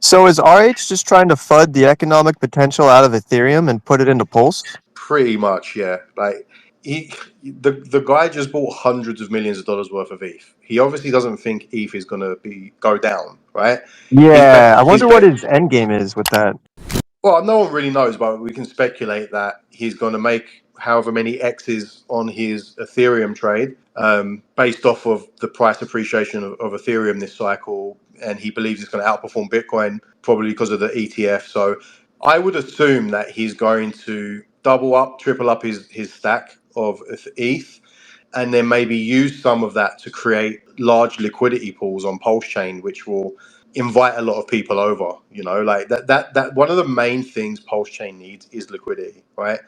So is RH just trying to FUD the economic potential out of Ethereum and put it into Pulse? Pretty much, yeah. Like the guy just bought hundreds of millions of dollars worth of ETH. He obviously doesn't think ETH is gonna go down, right? Yeah, I He's wonder what his end game is with that. Well, no one really knows, but we can speculate that he's going to make however many X's on his Ethereum trade, based off of the price appreciation of Ethereum this cycle. And he believes it's going to outperform Bitcoin, probably because of the ETF. So I would assume that he's going to double up, triple up his stack of ETH, and then maybe use some of that to create large liquidity pools on Pulsechain, which will invite a lot of people over. Like that one of the main things Pulsechain needs is liquidity, right?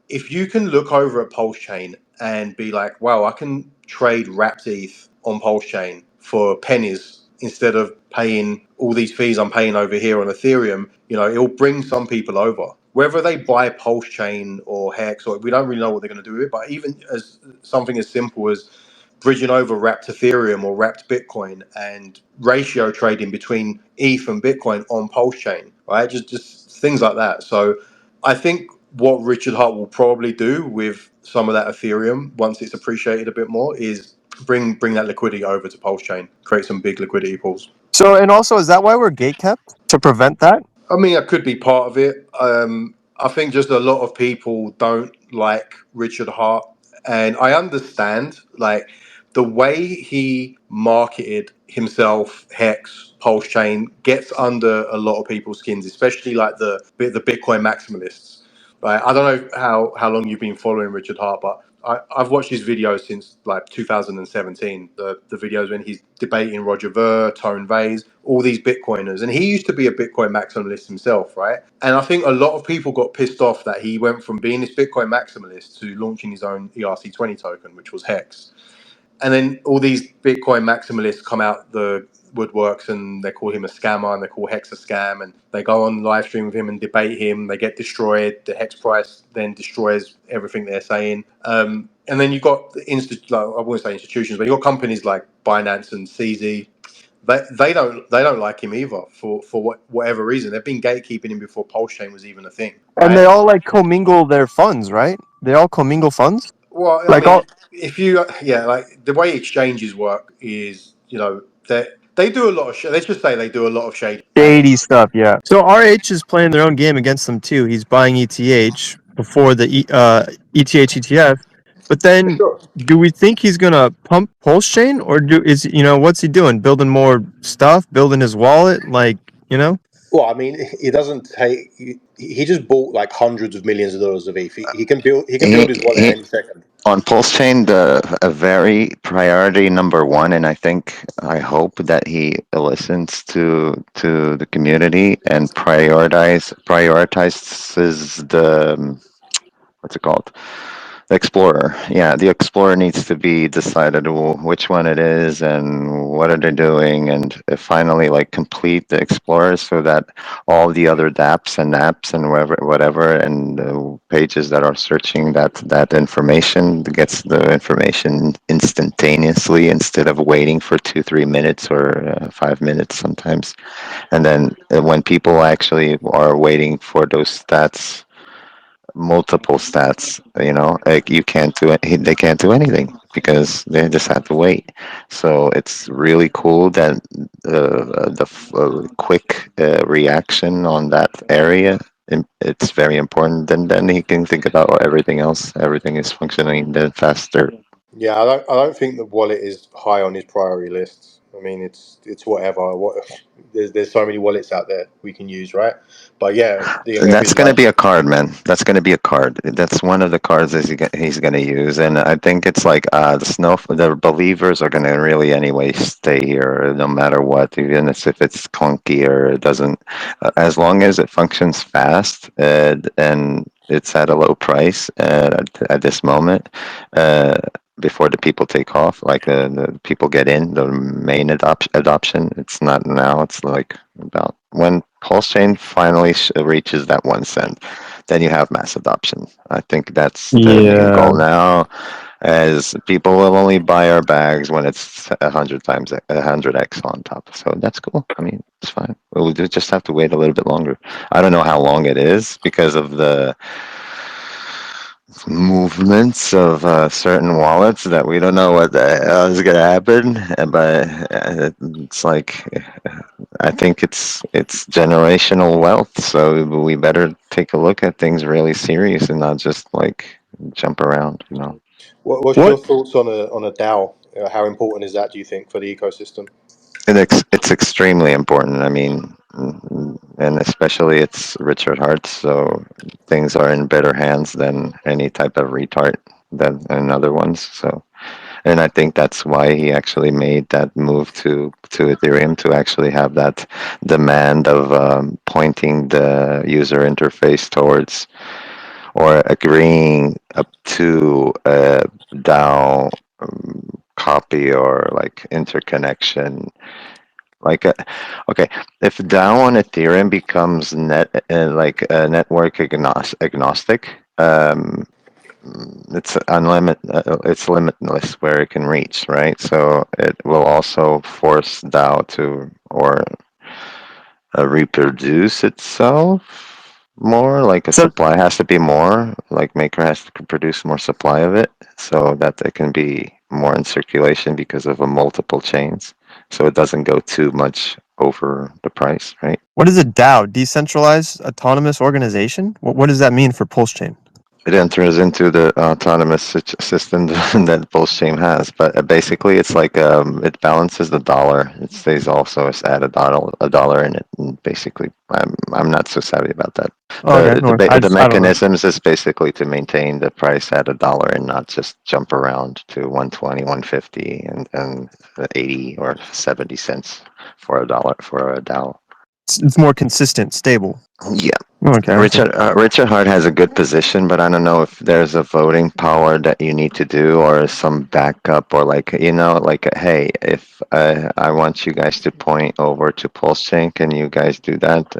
If you can look over at Pulsechain and be like, wow, I can trade wrapped ETH on Pulsechain for pennies instead of paying all these fees I'm paying over here on Ethereum, it'll bring some people over. Whether they buy Pulsechain or Hex, or we don't really know what they're going to do with it, but even as something as simple as bridging over wrapped Ethereum or wrapped Bitcoin and ratio trading between ETH and Bitcoin on Pulsechain, right? Just things like that. So I think what Richard Hart will probably do with some of that Ethereum once it's appreciated a bit more is bring that liquidity over to Pulsechain, create some big liquidity pools. So, and also, is that why we're gatekept? To prevent that? I mean, that could be part of it. I think just a lot of people don't like Richard Hart, and I understand like the way he marketed himself, Hex, Pulsechain, gets under a lot of people's skins, especially like the Bitcoin maximalists. Right? I don't know how long you've been following Richard Hart, but I've watched his videos since like 2017. The videos when he's debating Roger Ver, Tone Vays, all these Bitcoiners, and he used to be a Bitcoin maximalist himself, right? And I think a lot of people got pissed off that he went from being this Bitcoin maximalist to launching his own ERC20 token, which was Hex. And then all these Bitcoin maximalists come out the woodworks and they call him a scammer and they call Hex a scam, and they go on live stream with him and debate him. They get destroyed. The Hex price then destroys everything they're saying. And then you got I wouldn't say institutions, but you got companies like Binance and CZ. They don't like him either for whatever reason. They've been gatekeeping him before Pulsechain was even a thing. Right? And they all like commingle their funds, right? They all commingle funds? Well, I Like mean, all if you, yeah, like the way exchanges work is, they do a lot of. Let's just say they do a lot of shady. shady stuff, yeah. So RH is playing their own game against them too. He's buying ETH before the ETH ETF. But then Sure. do we think he's gonna pump Pulsechain, or what's he doing? Building more stuff, building his wallet, Well, I mean, it doesn't take. He just bought like hundreds of millions of dollars of ETH. He can build. He can build his wallet any second. On Pulsechain, a very priority number one, and I hope that he listens to the community and prioritizes the what's it called? The Explorer. Yeah, the Explorer needs to be decided which one it is and what are they doing, and finally like complete the Explorer so that all the other dApps and apps and whatever and pages that are searching that information gets the information instantaneously instead of waiting for 2-3 minutes or 5 minutes sometimes. And then when people actually are waiting for those stats, multiple stats, like you can't do it, they can't do anything because they just have to wait. So it's really cool that the quick reaction on that area, it's very important, and then he can think about everything else. Everything is functioning then faster. Yeah, I don't think the wallet is high on his priority list. I mean, it's whatever. There's so many wallets out there we can use, right? But yeah, That's going to be a card, man. That's going to be a card. That's one of the cards that he's going to use, and I think it's like the believers are going to really anyway stay here no matter what, even if it's clunky or it doesn't. As long as it functions fast and it's at a low price at this moment. Before the people take off, like the people get in, the main adoption. It's not now. It's like about when Pulsechain finally reaches that 1 cent, then you have mass adoption. I think that's the main goal now. as people will only buy our bags when it's 100x on top. So that's cool. I mean, it's fine. We'll just have to wait a little bit longer. I don't know how long it is because of the movements of certain wallets that we don't know what the hell is gonna happen. But it's like I think it's generational wealth. So we better take a look at things really serious and not just like jump around. You know. What's your What thoughts on a DAO? How important is that, do you think, for the ecosystem? It's extremely important. I mean, and especially it's Richard Hart, so things are in better hands than any type of retard than and other ones. So, and I think that's why he actually made that move to Ethereum to actually have that demand of pointing the user interface towards or agreeing up to a DAO copy or like interconnection like, okay, if DAO on Ethereum becomes like network agnostic, it's it's limitless where it can reach, right? So it will also force DAO to or reproduce itself more. Like a so supply has to be more. Like Maker has to produce more supply of it, so that it can be more in circulation because of a multiple chains. So it doesn't go too much over the price, right? what is a DAO? Decentralized autonomous organization? What does that mean for Pulsechain? It enters into the autonomous system that Pulsechain has, but basically it's like it balances the dollar. It stays also at a dollar in it. And basically, I'm not so savvy about that. Oh, okay, no, The I don't know. mechanisms is basically to maintain the price at a dollar and not just jump around to 120, 150, and 80 or 70 cents for a dollar for a DAO. It's more consistent, stable. Yeah. Okay. Richard Hart has a good position, but I don't know if there's a voting power that you need to do or some backup or like like hey, if I want you guys to point over to Pulsechain, can you guys do that?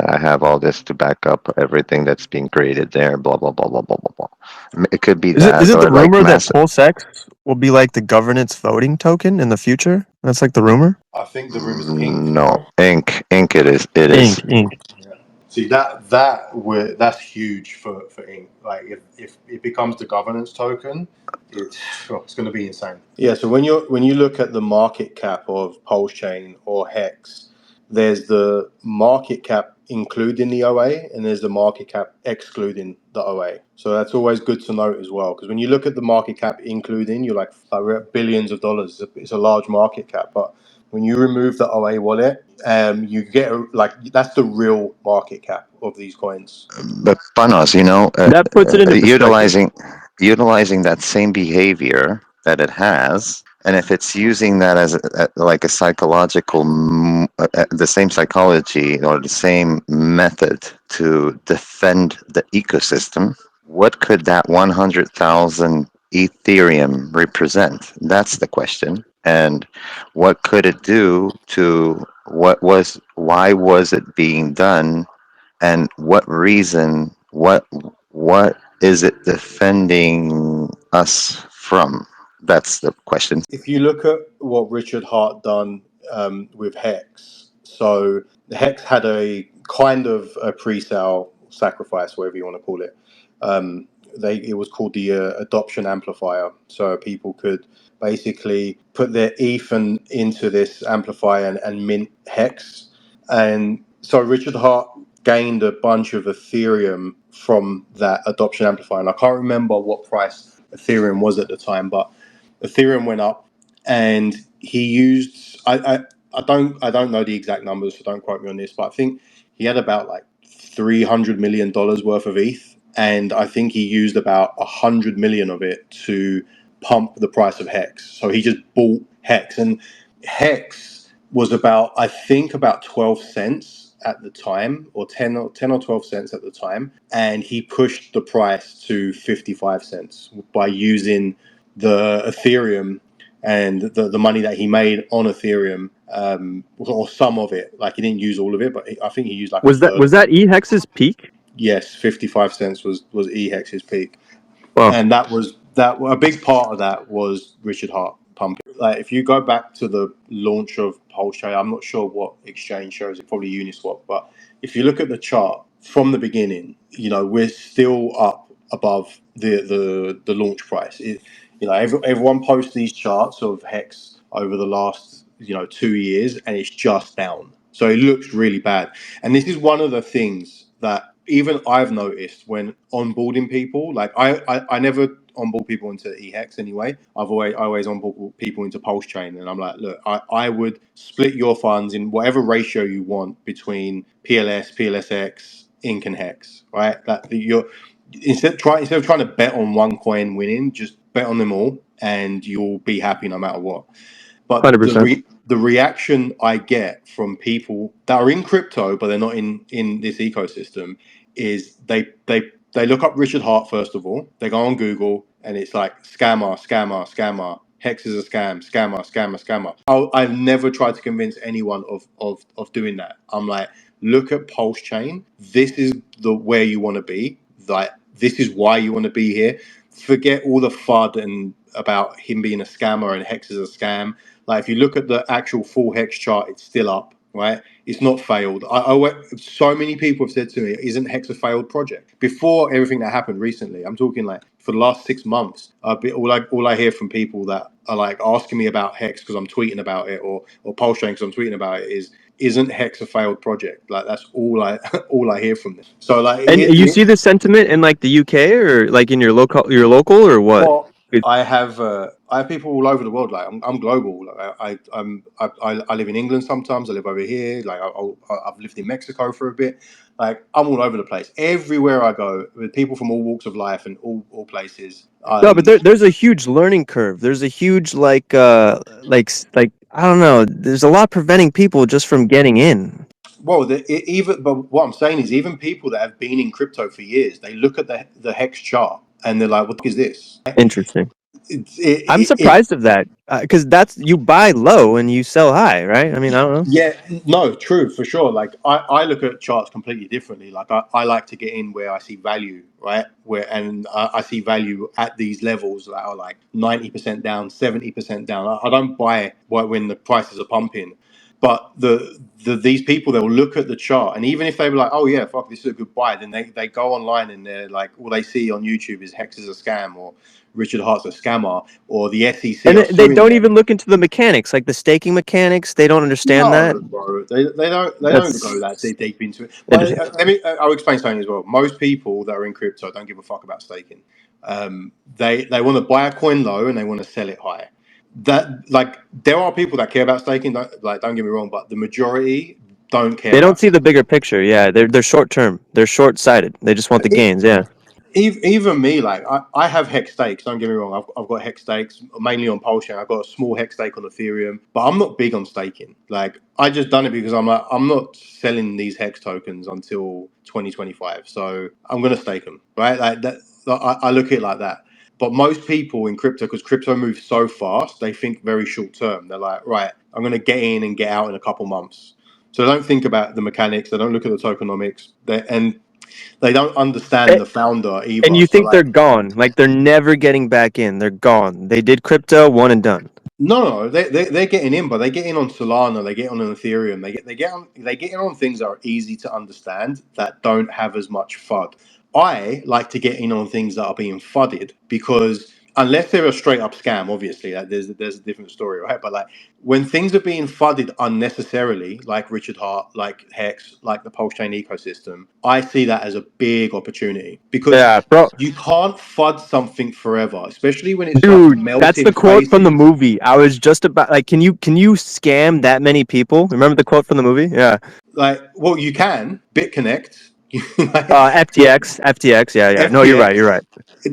I have all this to back up everything that's being created there. Blah blah blah blah blah blah blah. It could be Is that it the or like rumor that massive. Pulsex will be like the governance voting token in the future? That's like the rumor. I think the rumor's ink, No, no? ink. It is. It is. Ink. Yeah. See that's huge for ink. Like if it becomes the governance token, it's going to be insane. Yeah. So when you look at the market cap of Pulsechain or Hex, there's the market cap including the OA and there's the market cap excluding the OA. So that's always good to note as well, because when you look at the market cap including, you're like we're at billions of dollars. It's a large market cap, but when you remove the OA wallet, you get like that's the real market cap of these coins. But Panos, That puts it into perspective. utilizing that same behavior that it has, and if it's using that as like a psychological, the same psychology or the same method to defend the ecosystem, what could that 100,000 Ethereum represent? That's the question. And what could it do to why was it being done, and what reason, what is it defending us from? That's the question. If you look at what Richard Hart done with Hex, so Hex had a kind of a pre-sale sacrifice, whatever you want to call it. It was called the adoption amplifier, so people could basically put their ETH into this amplifier and mint Hex. And so Richard Hart gained a bunch of Ethereum from that adoption amplifier, and I can't remember what price Ethereum was at the time, but Ethereum went up, and he used I don't know the exact numbers, so don't quote me on this, but I think he had about like $300 million worth of ETH, and I think he used about 100 million of it to pump the price of Hex. So he just bought Hex, and Hex was about 12 cents at the time, or 10 or 12 cents at the time, and he pushed the price to 55 cents by using the Ethereum and the money that he made on Ethereum, or some of it. Like he didn't use all of it, but I think he used like a third. Was that EHEX's peak? Yes, 55 cents was eHex's peak, Well, and that was that a big part of that was Richard Hart pumping. Like if you go back to the launch of Pulsechain, I'm not sure what exchange shows it, probably Uniswap, but if you look at the chart from the beginning, we're still up above the launch price. Everyone posts these charts of Hex over the last 2 years, and it's just down. So it looks really bad. And this is one of the things that even I've noticed when onboarding people. Like I never onboard people into eHex anyway. I always onboard people into Pulsechain, and I'm like, look, I would split your funds in whatever ratio you want between PLS, PLSX, Inc, and Hex, right? That you're instead of trying to bet on one coin winning, just bet on them all, and you'll be happy no matter what. But 100%. the reaction I get from people that are in crypto but they're not in this ecosystem is they look up Richard Hart first of all. They go on Google and it's like scammer, scammer, scammer. Hex is a scam, scammer, scammer, scammer. I've never tried to convince anyone of doing that. I'm like, look at Pulsechain. This is where you want to be. Like this is why you want to be here. Forget all the FUD and about him being a scammer and Hex is a scam. Like if you look at the actual full Hex chart, it's still up, right? It's not failed. So many people have said to me, "Isn't Hex a failed project?" Before everything that happened recently, I'm talking like for the last 6 months. All I hear from people that are like asking me about Hex because I'm tweeting about it, or Pulsechain because I'm tweeting about it, isn't Hex a failed project? Like that's all I all I hear from them. So like, And you see the sentiment in like the UK or like in your local or what? well, I have people all over the world. Like I'm global. Like I live in England sometimes. I live over here. Like I've lived in Mexico for a bit. Like I'm all over the place. Everywhere I go, with people from all walks of life and all places. No, but there's a huge learning curve. There's a huge like I don't know. There's a lot preventing people just from getting in. Well, but what I'm saying is, even people that have been in crypto for years, they look at the Hex chart and they're like, "What is this?" Interesting. I'm It surprised of that because that's you buy low and you sell high, right? I mean, I don't know. Yeah, no, true, for sure. Like I look at charts completely differently. Like I like to get in where I see value, right? And I see value at these levels that are like 90% down, 70% down. I don't buy when the prices are pumping. But these people, they'll look at the chart, and even if they were like, "Oh yeah, fuck, this is a good buy," then they go online and they're like, all they see on YouTube is Hex is a scam, or Richard Hart's a scammer, or the SEC And are they suing don't them. even look into the mechanics, like the staking mechanics. They don't understand that. No, bro. They don't go that That's deep into it. But interesting. I'll explain something as well. Most people that are in crypto don't give a fuck about staking. They want to buy a coin low and they want to sell it high. That like there are people that care about staking. Don't get me wrong, but the majority don't care They don't about see the staking. bigger picture. Yeah, they're short term. They're short sighted. They just want the gains. Yeah. Even me, like I have hex stakes. Don't get me wrong. I've got hex stakes mainly on Pulsechain. I've got a small hex stake on Ethereum, but I'm not big on staking. Like I just done it because I'm like I'm not selling these hex tokens until 2025, so I'm gonna stake them, right? Like that. I look at it like that. But most people in crypto, because crypto moves so fast, they think very short term. They're like, right, I'm gonna get in and get out in a couple months. So they don't think about the mechanics. They don't look at the tokenomics. And they don't understand A- the founder And either. you So think they're like, gone. Like they're never getting back in. They're gone. They did crypto, one and done. no, they're getting in, but they get in on Solana, they get on an Ethereum, they get in on things that are easy to understand that don't have as much FUD. I like to get in on things that are being fudded because unless they're a straight up scam, obviously, like there's a different story, right? But like when things are being fudded unnecessarily, like Richard Hart, like Hex, like the Pulsechain ecosystem, I see that as a big opportunity because Yeah, bro. you can't fud something forever, especially when it's just Dude, that's melting the quote from the faces. movie. I was just about like, can you scam that many people? Remember the quote from the movie? Yeah. Like, well, you can BitConnect, like, FTX. Yeah. No, you're right. FTX. You're right.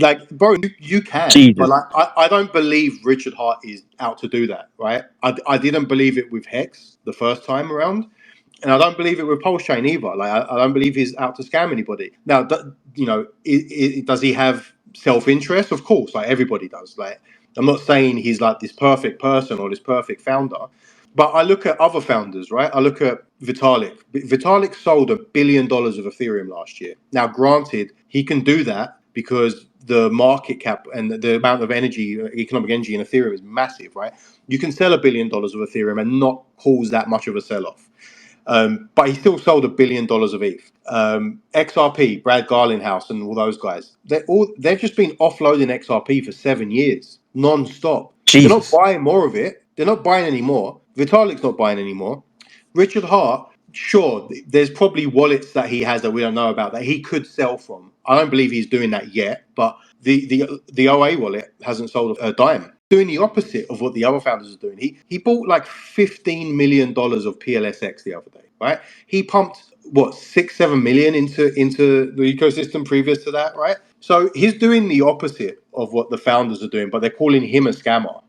Like, bro, you can, but Jesus. like, I don't believe Richard Hart is out to do that, right? I didn't believe it with Hex the first time around, and I don't believe it with Pulsechain either. Like, I don't believe he's out to scam anybody. Now, does he have self interest? Of course, like everybody does. Like, I'm not saying he's like this perfect person or this perfect founder. But I look at other founders, right? I look at Vitalik. Vitalik sold $1 billion of Ethereum last year. Now, granted, he can do that because the market cap and the amount of energy, economic energy in Ethereum is massive, right? You can sell $1 billion of Ethereum and not cause that much of a sell-off. But he still sold $1 billion of ETH. XRP, Brad Garlinghouse, and all those guys, they've just been offloading XRP for 7 years, non-stop. They're not Jesus. buying more of it. They're not buying anymore. Vitalik's not buying anymore. Richard Hart, sure, there's probably wallets that he has that we don't know about that he could sell from. I don't believe he's doing that yet, but the OA wallet hasn't sold a dime. Doing the opposite of what the other founders are doing. He bought like $15 million of PLSX the other day, right? He pumped what 6-7 million into the ecosystem previous to that, right? So he's doing the opposite of what the founders are doing, but they're calling him a scammer.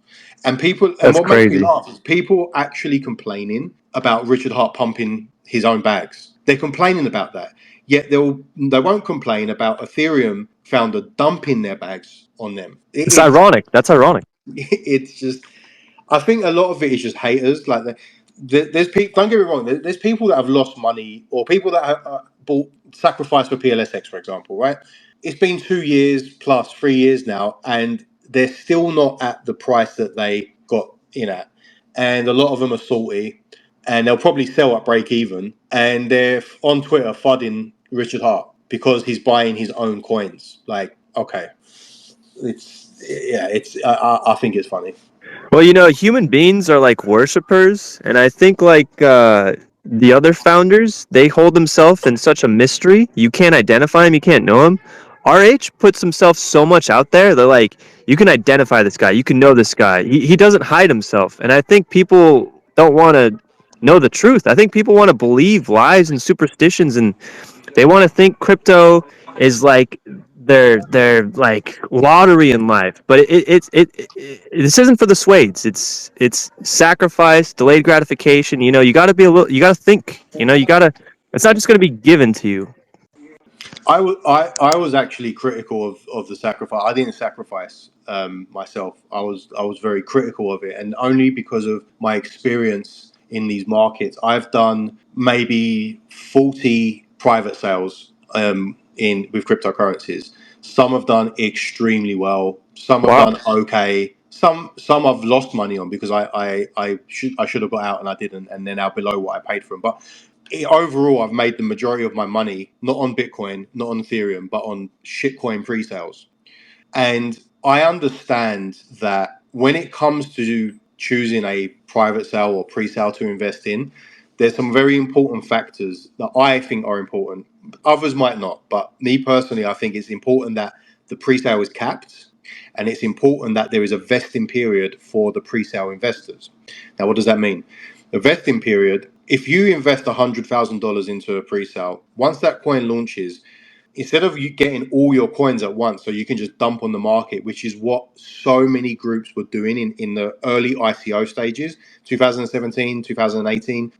And That's what makes me crazy. laugh is people actually complaining about Richard Hart pumping his own bags. They're complaining about that. Yet they won't complain about Ethereum founder dumping their bags on them. It's ironic. That's ironic. It's just, I think a lot of it is just haters. Like there's people. Don't get me wrong. There's people that have lost money, or people that have bought sacrifice for PLSX, for example. Right? It's been 2 years plus 3 years now, and they're still not at the price that they got in at. And a lot of them are salty, and they'll probably sell at break even. And they're on Twitter fudding Richard Hart because he's buying his own coins. Like, okay, I think it's funny. Well, human beings are like worshipers, and I think like the other founders, they hold themselves in such a mystery. You can't identify him, you can't know him. RH puts himself so much out there. They're like, you can identify this guy, you can know this guy. He doesn't hide himself, and I think people don't want to know the truth. I think people want to believe lies and superstitions, and they want to think crypto is like their like lottery in life, but this isn't for the swades. It's sacrifice, delayed gratification. You got to be you got to think. You got to. It's not just going to be given to you. I was actually critical of the sacrifice. I didn't sacrifice myself. I was very critical of it, and only because of my experience in these markets. I've done maybe 40 private sales in with cryptocurrencies. Some have done extremely well. Some have Wow. done okay. Some I've lost money on because I should have got out and I didn't, and they're now below what I paid for them. But overall, I've made the majority of my money not on Bitcoin, not on Ethereum, but on shitcoin pre-sales. And I understand that when it comes to choosing a private sale or pre-sale to invest in, there's some very important factors that I think are important. Others might not, but me personally, I think it's important that the pre-sale is capped, and it's important that there is a vesting period for the pre-sale investors. Now, what does that mean? A vesting period, if you invest $100,000 into a pre-sale, once that coin launches, instead of you getting all your coins at once, so you can just dump on the market, which is what so many groups were doing in the early ICO stages, 2017, 2018,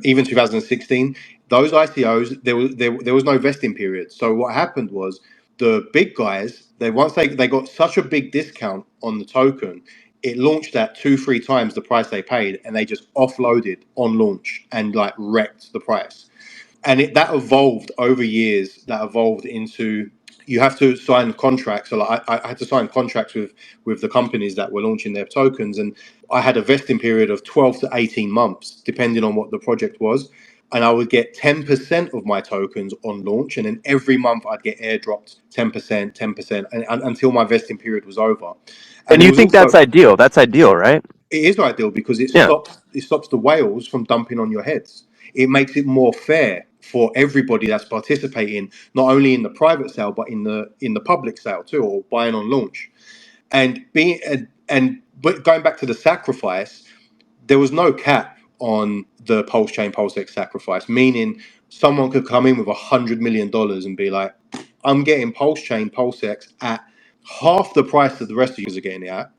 even 2016. Those ICOs, there was no vesting period. So what happened was the big guys, once they got such a big discount on the token, it launched at 2-3 times the price they paid, and they just offloaded on launch and like wrecked the price. And that evolved over years. That evolved into, you have to sign contracts. So like I had to sign contracts with the companies that were launching their tokens, and I had a vesting period of 12 to 18 months, depending on what the project was. And I would get 10% of my tokens on launch, and then every month I'd get airdropped 10%, 10%, until my vesting period was over. And It you was think also, that's ideal? That's ideal, right? it is ideal because Yeah. it stops the whales from dumping on your heads. It makes it more fair for everybody that's participating, not only in the private sale but in the public sale too, or buying on launch. But going back to the sacrifice, there was no cap on the Pulsechain Pulsex sacrifice, meaning someone could come in with $100 million and be like, I'm getting Pulsechain Pulsex at half the price that the rest of you are getting it at.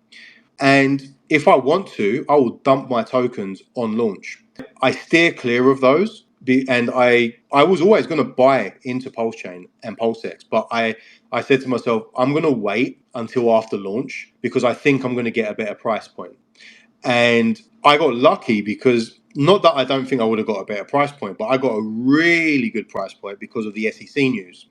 And if I want to, I will dump my tokens on launch. I steer clear of those. And I was always going to buy into Pulsechain and Pulsex, but I said to myself, I'm going to wait until after launch because I think I'm going to get a better price point. And I got lucky because, not that I don't think I would have got a better price point, but I got a really good price point because of the SEC news.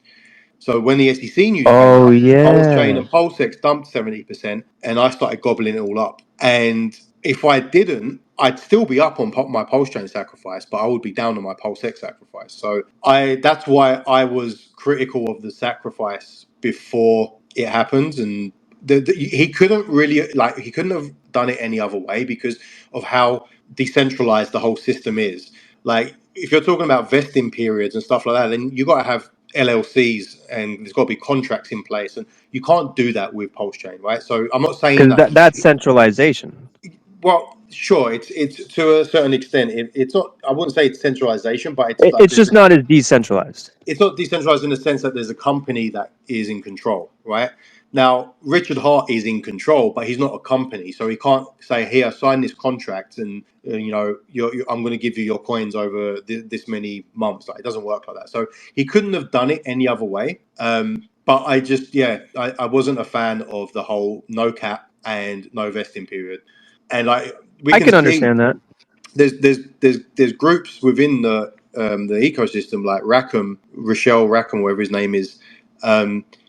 So when the SEC news came Oh out, Pulsechain yeah. and Pulsex dumped 70%, and I started gobbling it all up. And if I didn't, I'd still be up on my Pulsechain sacrifice, but I would be down on my Pulsex sacrifice. So that's why I was critical of the sacrifice before it happened. And he couldn't really, like, he couldn't have done it any other way because of how decentralized the whole system is. Like, if you're talking about vesting periods and stuff like that, then you got to have LLCs and there's got to be contracts in place, and you can't do that with Pulsechain, right? So I'm not saying Because that. that's centralization. Well, sure, it's to a certain extent. It's not. I wouldn't say it's centralization, but it's like It's there's just not as decentralized. it's not decentralized in the sense that there's a company that is in control, right? Now, Richard Hart is in control, but he's not a company, so he can't say, "Here, sign this contract, and I'm going to give you your coins over this many months." Like, it doesn't work like that. So he couldn't have done it any other way. But I wasn't a fan of the whole no cap and no vesting period, and we I can can see understand that. there's groups within the ecosystem like Rachel Rackham, whatever his name is.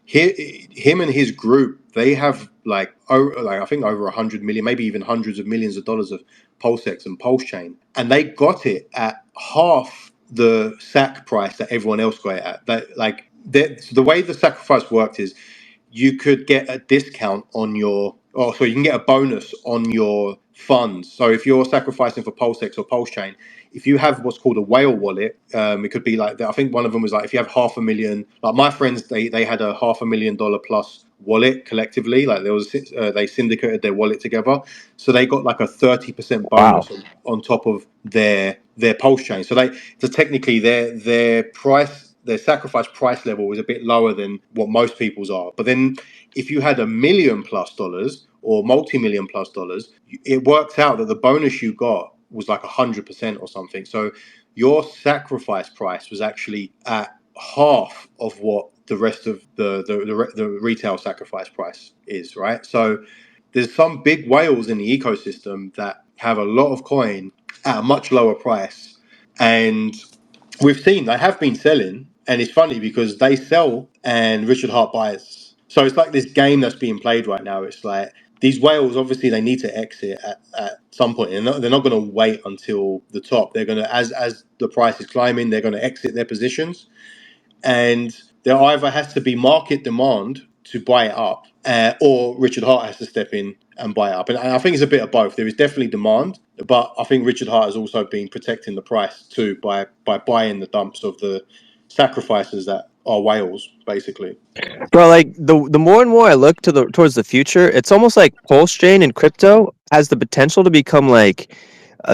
Him and his group, they have like I think over 100 million, maybe even hundreds of millions of dollars of Pulsex and Pulsechain, and they got it at half the sac price that everyone else got it at. The way the sacrifice worked is you could get a discount on you can get a bonus on your funds. So if you're sacrificing for Pulsex or Pulsechain, if you have what's called a whale wallet, it could be like, I think one of them was like, if you have 500,000, like my friends, they had a $500,000 plus wallet collectively. Like they syndicated their wallet together, so they got like a 30% Wow. bonus on top of their Pulsechain. So technically their sacrifice price level was a bit lower than what most people's are. But then if you had $1 million plus or multi-million plus dollars, it worked out that the bonus you got was like 100% or something. So your sacrifice price was actually at half of what the rest of the retail sacrifice price is, right? So there's some big whales in the ecosystem that have a lot of coin at a much lower price, and we've seen they have been selling, and it's funny because they sell and Richard Hart buys. So it's like this game that's being played right now. It's like these whales, obviously, they need to exit at some point, and they're not going to wait until the top. They're going to, as the price is climbing, they're going to exit their positions, and there either has to be market demand to buy it up, or Richard Hart has to step in and buy it up. And I think it's a bit of both. There is definitely demand, but I think Richard Hart has also been protecting the price too by buying the dumps of the sacrifices that are whales, basically. Bro, like the more and more I look towards the future, it's almost like Pulsechain and crypto has the potential to become like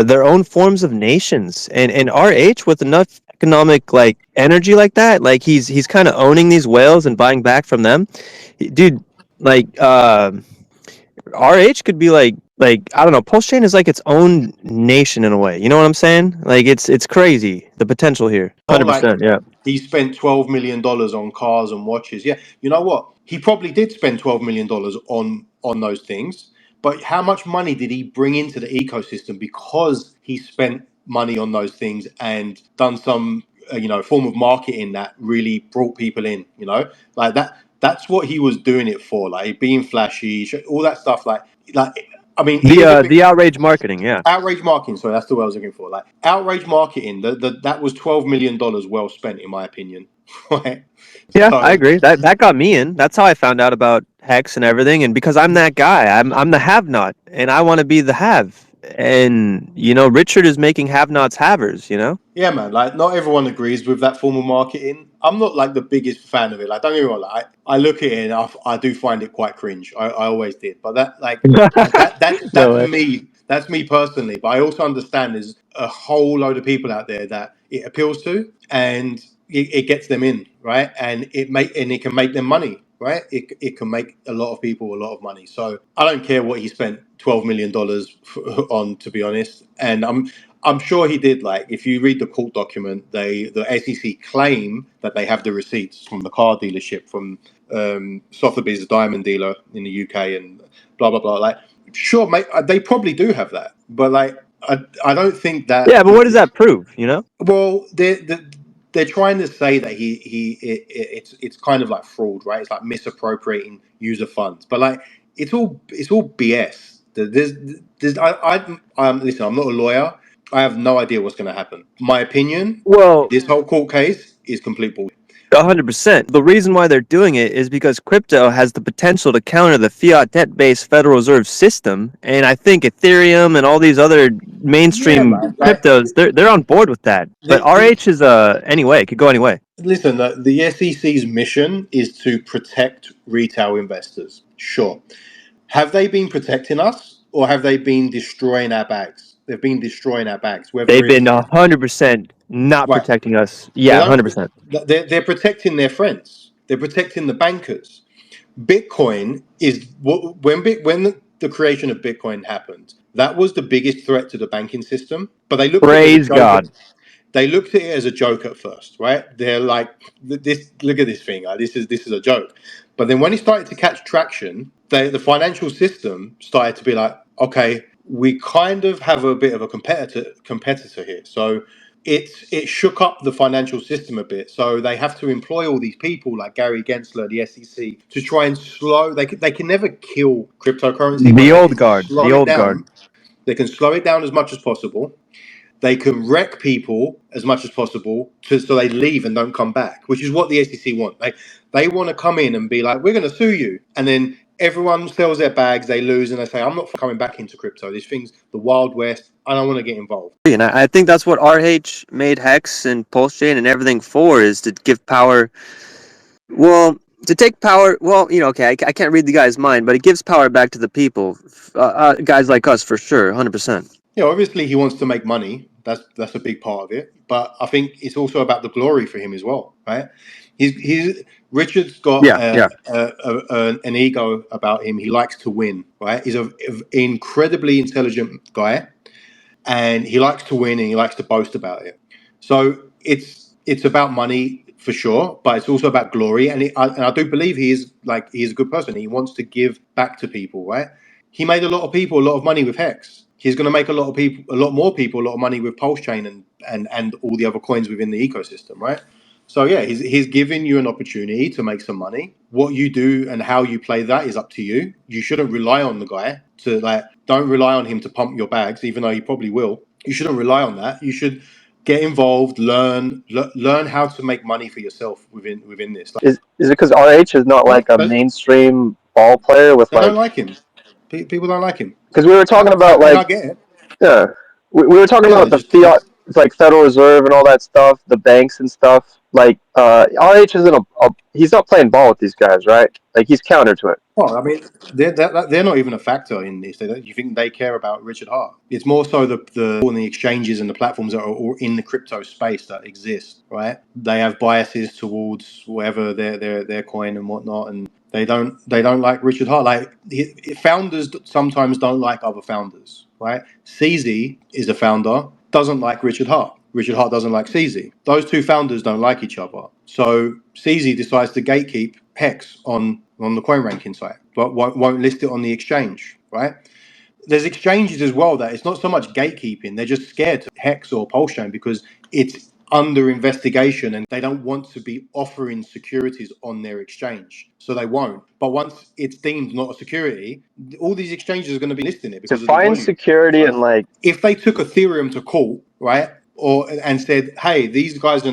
their own forms of nations. And RH with enough economic like energy like that, like he's kind of owning these whales and buying back from them. Dude, like RH could be like I don't know, Pulsechain is like its own nation in a way. You know what I'm saying? Like it's crazy the potential here. Oh, like 100%, yeah. he spent $12 million on cars and watches. Yeah, you know what? He probably did spend $12 million on those things. But how much money did he bring into the ecosystem because he spent money on those things and done some form of marketing that really brought people in? Like that. That's what he was doing it for. Like being flashy, all that stuff. Like I mean, even if it The outrage marketing, yeah. outrage marketing, sorry, that's the word I was looking for. Like outrage marketing, that was $12 million well spent, in my opinion. Right? Yeah, I So agree. That got me in. That's how I found out about Hex and everything. And because I'm that guy, I'm the have not, and I want to be the have. And Richard is making have nots havers. yeah, man, like not everyone agrees with that form of marketing. I'm not like the biggest fan of it. Like, don't get me wrong, like I look at it and I do find it quite cringe. I always did. But No that's way. me. That's me personally. But I also understand there's a whole load of people out there that it appeals to, and it gets them in, right? And it can make them money, right? It can make a lot of people a lot of money. So I don't care what he spent $12 million on, to be honest. And I'm sure he did. Like, if you read the court document, the SEC claim that they have the receipts from the car dealership, from Sotheby's, the diamond dealer in the UK, and blah blah blah. Like, sure, mate, they probably do have that, but like, I don't think that. Yeah, but what does that prove? Well, they're trying to say that it's kind of like fraud, right? It's like misappropriating user funds, but like it's all BS. Listen, I'm not a lawyer. I have no idea what's going to happen. My opinion, Well, this whole court case is complete bullshit. 100%. The reason why they're doing it is because crypto has the potential to counter the fiat debt-based Federal Reserve system, and I think Ethereum and all these other Yeah, mainstream man. Like cryptos, they're on board with that. But the RH is anyway, it could go anyway. listen, the SEC's mission is to protect retail investors. Sure. Have they been protecting us or have they been destroying our bags? They've been destroying our bags, whether They've been it's 100% not right. protecting us. They Yeah, don't. 100%. They're protecting their friends. They're protecting the bankers. Bitcoin is when the creation of Bitcoin happened. That was the biggest threat to the banking system. But they looked at it as a Praise joke. God. They looked at it as a joke at first, right? They're like, "This, look at this thing. This is a joke." But then when it started to catch traction, the financial system started to be like, "Okay, we kind of have a bit of a competitor here." So it shook up the financial system a bit. So they have to employ all these people like Gary Gensler, the SEC, to try and slow. They can never kill cryptocurrency, but The they old can guard. slow The it old guard. down. They can slow it down as much as possible. They can wreck people as much as possible so they leave and don't come back, which is what the SEC want. They want to come in and be like, we're going to sue you. And then everyone sells their bags, they lose, and they say, I'm not coming back into crypto. This thing's the Wild West. I don't want to get involved. And I think that's what RH made Hex and Pulsechain and everything for, is to give power. Well, to take power. Well, okay, I can't read the guy's mind, but it gives power back to the people. Guys like us, for sure, 100%. Yeah, obviously he wants to make money. That's a big part of it. But I think it's also about the glory for him as well, right? He's Richard's got Yeah, yeah. an ego about him. He likes to win, right? He's an incredibly intelligent guy, and he likes to win and he likes to boast about it. So it's about money for sure, but it's also about glory. And I do believe he's a good person. He wants to give back to people, right? He made a lot of people a lot of money with Hex. He's going to make a lot more people a lot of money with Pulsechain and all the other coins within the ecosystem, right? So yeah, he's giving you an opportunity to make some money. What you do and how you play that is up to you. You shouldn't rely on the guy to don't rely on him to pump your bags, even though he probably will. You shouldn't rely on that. You should get involved, learn how to make money for yourself within this. Is it because RH is not like a But mainstream ball player with they don't like? like him. People don't like him. Because we were talking about And like, I get it. yeah, we were talking Yeah, about the fiat, it's like Federal Reserve and all that stuff, the banks and stuff. Like, RH isn't he's not playing ball with these guys, right? Like, he's counter to it. well, I mean, they're not even a factor in this. You think they care about Richard Hart? It's more so the exchanges and the platforms that are all in the crypto space that exist, right? They have biases towards whatever their coin and whatnot, and they don't like Richard Hart. Like founders sometimes don't like other founders, right? CZ is a founder, doesn't like Richard Hart. Richard Hart doesn't like CZ. Those two founders don't like each other. So CZ decides to gatekeep Hex on the coin ranking site, but won't list it on the exchange, right? There's exchanges as well that it's not so much gatekeeping. They're just scared to Hex or Pulsechain because it's under investigation and they don't want to be offering securities on their exchange. So they won't. But once it's deemed not a security, all these exchanges are going to be listing it because of the Define volume. security So and like, if they took Ethereum to court, right? And said, hey, these guys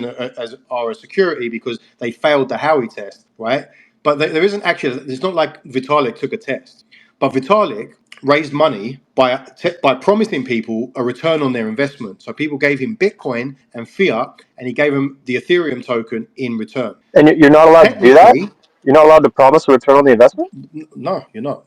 are a security because they failed the Howey test, right? But there isn't actually. It's not like Vitalik took a test, but Vitalik raised money by promising people a return on their investment. So people gave him Bitcoin and fiat, and he gave them the Ethereum token in return. and you're not allowed to do that? Technically, You're not allowed to promise a return on the investment? no, you're not.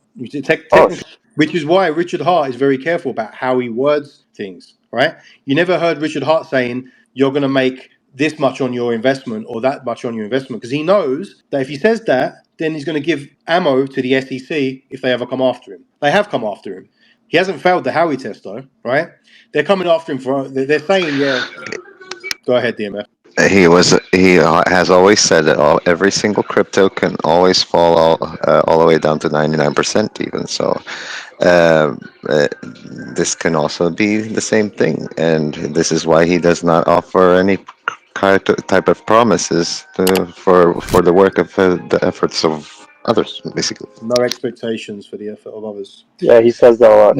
Oh, Technically, which is why Richard Hart is very careful about how he words things, right? You never heard Richard Hart saying, you're going to make this much on your investment or that much on your investment, because he knows that if he says that, then he's going to give ammo to the SEC if they ever come after him. They have come after him. He hasn't failed the Howey test, though, right? They're coming after him they're saying, yeah, go ahead, DMF. He has always said that every single crypto can always fall all the way down to 99% even. So uh, uh, this can also be the same thing, and this is why he does not offer any type of promises for the work of the efforts of others, basically. No expectations for the effort of others. Yeah, he says that a lot.